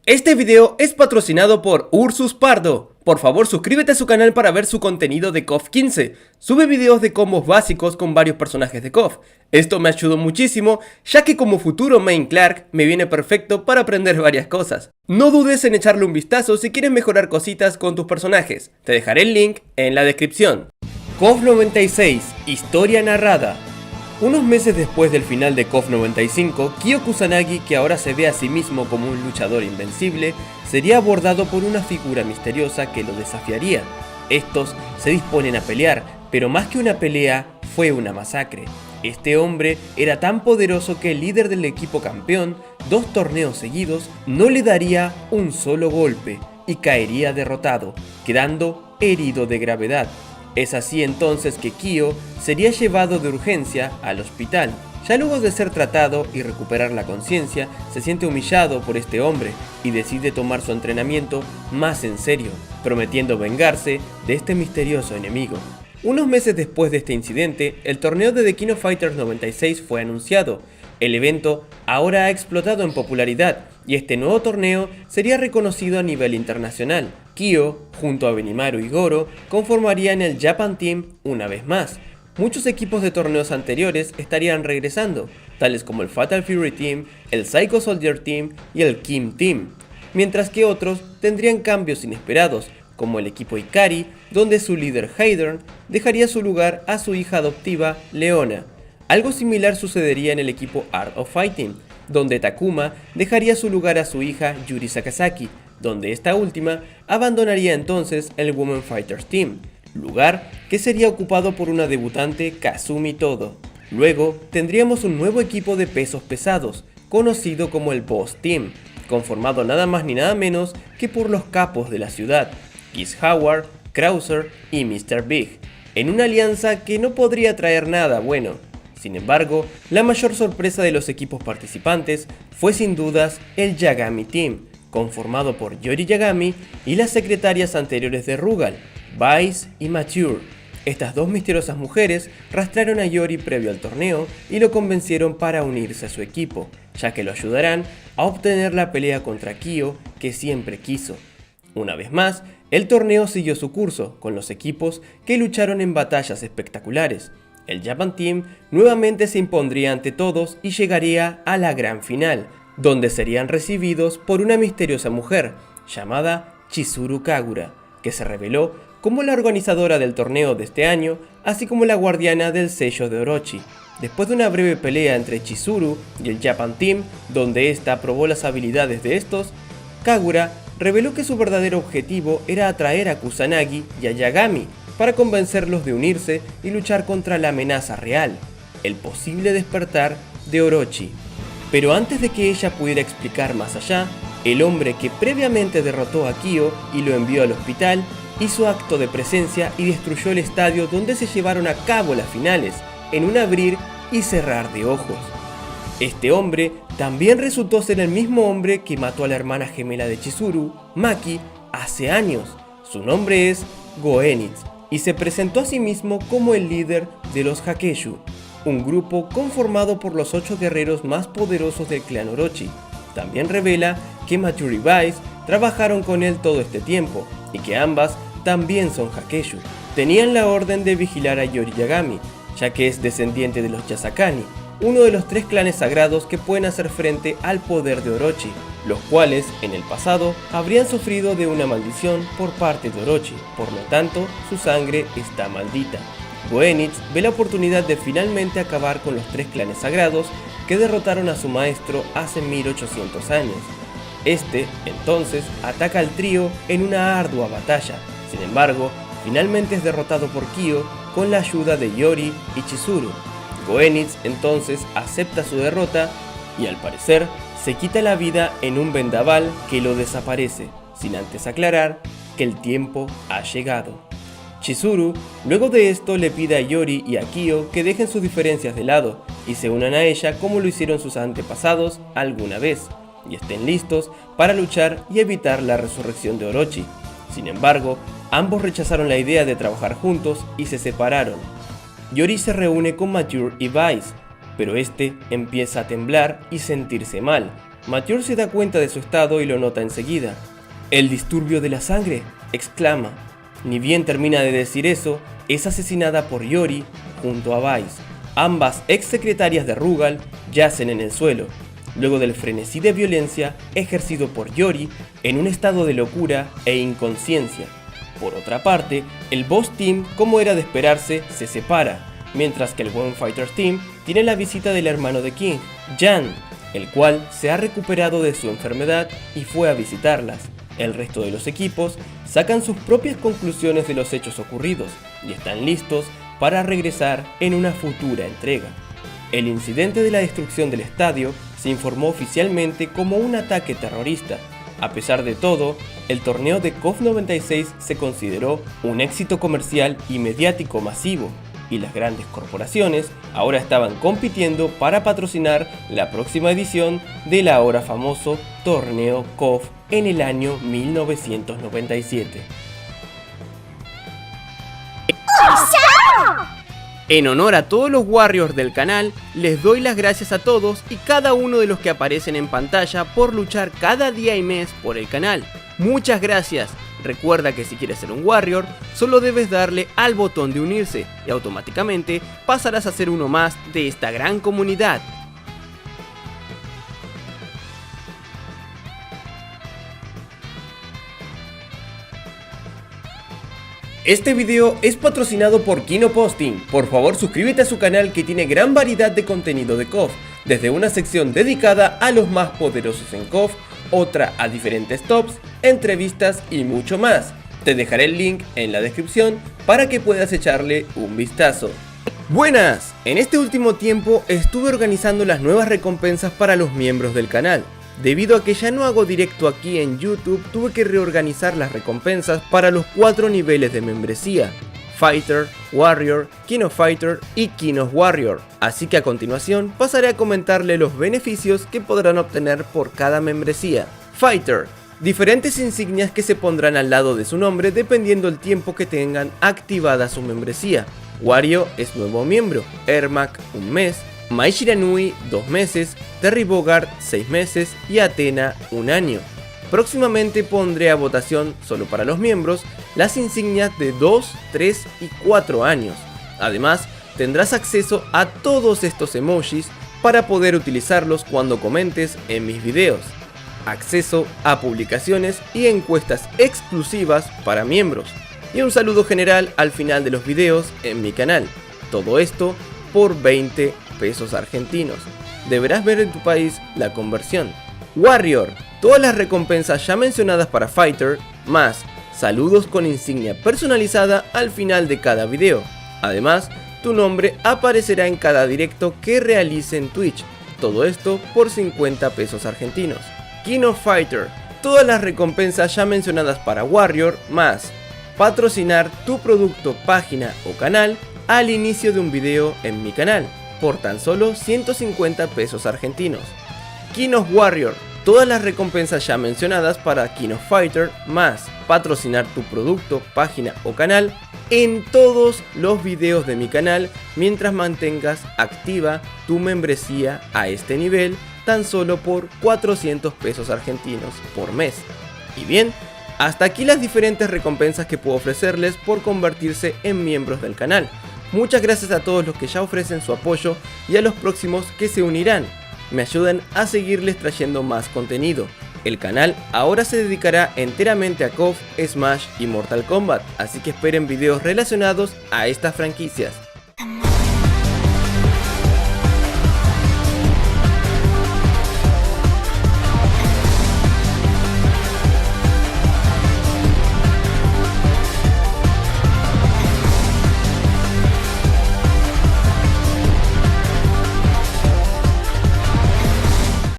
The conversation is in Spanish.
Este video es patrocinado por Ursus Pardo. Por favor suscríbete a su canal para ver su contenido de KOF 15. Sube videos de combos básicos con varios personajes de KOF. Esto me ayudó muchísimo, ya que como futuro main Clark me viene perfecto para aprender varias cosas. No dudes en echarle un vistazo si quieres mejorar cositas con tus personajes. Te dejaré el link en la descripción. KOF 96, historia narrada. Unos meses después del final de KOF 95, Kyo Kusanagi, que ahora se ve a sí mismo como un luchador invencible, sería abordado por una figura misteriosa que lo desafiaría. Estos se disponen a pelear, pero más que una pelea, fue una masacre. Este hombre era tan poderoso que el líder del equipo campeón, 2 torneos seguidos, no le daría un solo golpe y caería derrotado, quedando herido de gravedad. Es así entonces que Kyo sería llevado de urgencia al hospital. Ya luego de ser tratado y recuperar la conciencia, se siente humillado por este hombre y decide tomar su entrenamiento más en serio, prometiendo vengarse de este misterioso enemigo. Unos meses después de este incidente, el torneo de The King of Fighters 96 fue anunciado. El evento ahora ha explotado en popularidad y este nuevo torneo sería reconocido a nivel internacional. Kyo, junto a Benimaru y Goro, conformarían el Japan Team una vez más. Muchos equipos de torneos anteriores estarían regresando, tales como el Fatal Fury Team, el Psycho Soldier Team y el Kim Team, mientras que otros tendrían cambios inesperados, como el equipo Ikari, donde su líder Heidern dejaría su lugar a su hija adoptiva Leona. Algo similar sucedería en el equipo Art of Fighting, donde Takuma dejaría su lugar a su hija Yuri Sakazaki, donde esta última abandonaría entonces el Women Fighters Team, lugar que sería ocupado por una debutante Kazumi Todo. Luego tendríamos un nuevo equipo de pesos pesados, conocido como el Boss Team, conformado nada más ni nada menos que por los capos de la ciudad, Kiss Howard, Krauser y Mr. Big, en una alianza que no podría traer nada bueno. Sin embargo, la mayor sorpresa de los equipos participantes fue sin dudas el Yagami Team, conformado por Yori Yagami y las secretarias anteriores de Rugal, Vice y Mature. Estas dos misteriosas mujeres rastrearon a Yori previo al torneo y lo convencieron para unirse a su equipo, ya que lo ayudarán a obtener la pelea contra Kyo que siempre quiso. Una vez más, el torneo siguió su curso, con los equipos que lucharon en batallas espectaculares. El Japan Team nuevamente se impondría ante todos y llegaría a la gran final, donde serían recibidos por una misteriosa mujer llamada Chizuru Kagura, que se reveló como la organizadora del torneo de este año, así como la guardiana del sello de Orochi. Después de una breve pelea entre Chizuru y el Japan Team, donde ésta probó las habilidades de estos, Kagura reveló que su verdadero objetivo era atraer a Kusanagi y a Yagami para convencerlos de unirse y luchar contra la amenaza real, el posible despertar de Orochi. Pero antes de que ella pudiera explicar más allá, el hombre que previamente derrotó a Kyo y lo envió al hospital, hizo acto de presencia y destruyó el estadio donde se llevaron a cabo las finales, en un abrir y cerrar de ojos. Este hombre también resultó ser el mismo hombre que mató a la hermana gemela de Chizuru, Maki, hace años. Su nombre es Goenitz y se presentó a sí mismo como el líder de los Hakeyu, un grupo conformado por los 8 guerreros más poderosos del clan Orochi. También revela que Mature y Vice trabajaron con él todo este tiempo y que ambas también son Hakeyu. Tenían la orden de vigilar a Yori Yagami, ya que es descendiente de los Yasakani, uno de los 3 clanes sagrados que pueden hacer frente al poder de Orochi, los cuales en el pasado habrían sufrido de una maldición por parte de Orochi, por lo tanto su sangre está maldita. Goenitz ve la oportunidad de finalmente acabar con los 3 clanes sagrados que derrotaron a su maestro hace 1800 años. Este, entonces, ataca al trío en una ardua batalla. Sin embargo, finalmente es derrotado por Kyo con la ayuda de Yori y Chizuru. Goenitz entonces acepta su derrota y al parecer se quita la vida en un vendaval que lo desaparece, sin antes aclarar que el tiempo ha llegado. Chizuru, luego de esto, le pide a Yori y a Kyo que dejen sus diferencias de lado y se unan a ella como lo hicieron sus antepasados alguna vez, y estén listos para luchar y evitar la resurrección de Orochi. Sin embargo, ambos rechazaron la idea de trabajar juntos y se separaron. Yori se reúne con Mature y Vice, pero este empieza a temblar y sentirse mal, Mature se da cuenta de su estado y lo nota enseguida. «El disturbio de la sangre», exclama. Ni bien termina de decir eso, es asesinada por Yori junto a Vice. Ambas ex secretarias de Rugal yacen en el suelo, luego del frenesí de violencia ejercido por Yori en un estado de locura e inconsciencia. Por otra parte, el Boss Team, como era de esperarse, se separa, mientras que el One Fighters Team tiene la visita del hermano de King, Jan, el cual se ha recuperado de su enfermedad y fue a visitarlas. El resto de los equipos sacan sus propias conclusiones de los hechos ocurridos y están listos para regresar en una futura entrega. El incidente de la destrucción del estadio se informó oficialmente como un ataque terrorista. A pesar de todo, el torneo de KOF 96 se consideró un éxito comercial y mediático masivo, y las grandes corporaciones ahora estaban compitiendo para patrocinar la próxima edición del ahora famoso torneo KOF en el año 1997. En honor a todos los Warriors del canal, les doy las gracias a todos y cada uno de los que aparecen en pantalla por luchar cada día y mes por el canal. Muchas gracias. Recuerda que si quieres ser un Warrior, solo debes darle al botón de unirse y automáticamente pasarás a ser uno más de esta gran comunidad. Este video es patrocinado por Kino Posting. Por favor suscríbete a su canal que tiene gran variedad de contenido de KOF, desde una sección dedicada a los más poderosos en KOF, otra a diferentes tops, entrevistas y mucho más. Te dejaré el link en la descripción para que puedas echarle un vistazo. Buenas, en este último tiempo estuve organizando las nuevas recompensas para los miembros del canal. Debido a que ya no hago directo aquí en YouTube, tuve que reorganizar las recompensas para los 4 niveles de membresía: Fighter, Warrior, King of Fighter y King of Warrior. Así que a continuación pasaré a comentarle los beneficios que podrán obtener por cada membresía. Fighter: diferentes insignias que se pondrán al lado de su nombre dependiendo el tiempo que tengan activada su membresía. Wario es nuevo miembro, Ermac 1 mes, Mai Shiranui 2 meses, Terry Bogard 6 meses y Athena 1 año. Próximamente pondré a votación solo para los miembros las insignias de 2, 3 y 4 años. Además, tendrás acceso a todos estos emojis para poder utilizarlos cuando comentes en mis videos. Acceso a publicaciones y encuestas exclusivas para miembros. Y un saludo general al final de los videos en mi canal. Todo esto por 20 pesos argentinos. Deberás ver en tu país la conversión. Warrior: todas las recompensas ya mencionadas para Fighter, más saludos con insignia personalizada al final de cada video. Además, tu nombre aparecerá en cada directo que realice en Twitch. Todo esto por 50 pesos argentinos. King of Fighter: todas las recompensas ya mencionadas para Warrior, más patrocinar tu producto, página o canal al inicio de un video en mi canal, por tan solo 150 pesos argentinos. King of Warrior: todas las recompensas ya mencionadas para King of Fighter, más patrocinar tu producto, página o canal en todos los videos de mi canal mientras mantengas activa tu membresía a este nivel, tan solo por 400 pesos argentinos por mes. Y bien, hasta aquí las diferentes recompensas que puedo ofrecerles por convertirse en miembros del canal. Muchas gracias a todos los que ya ofrecen su apoyo y a los próximos que se unirán. Me ayudan a seguirles trayendo más contenido. El canal ahora se dedicará enteramente a KOF, Smash y Mortal Kombat, así que esperen videos relacionados a estas franquicias.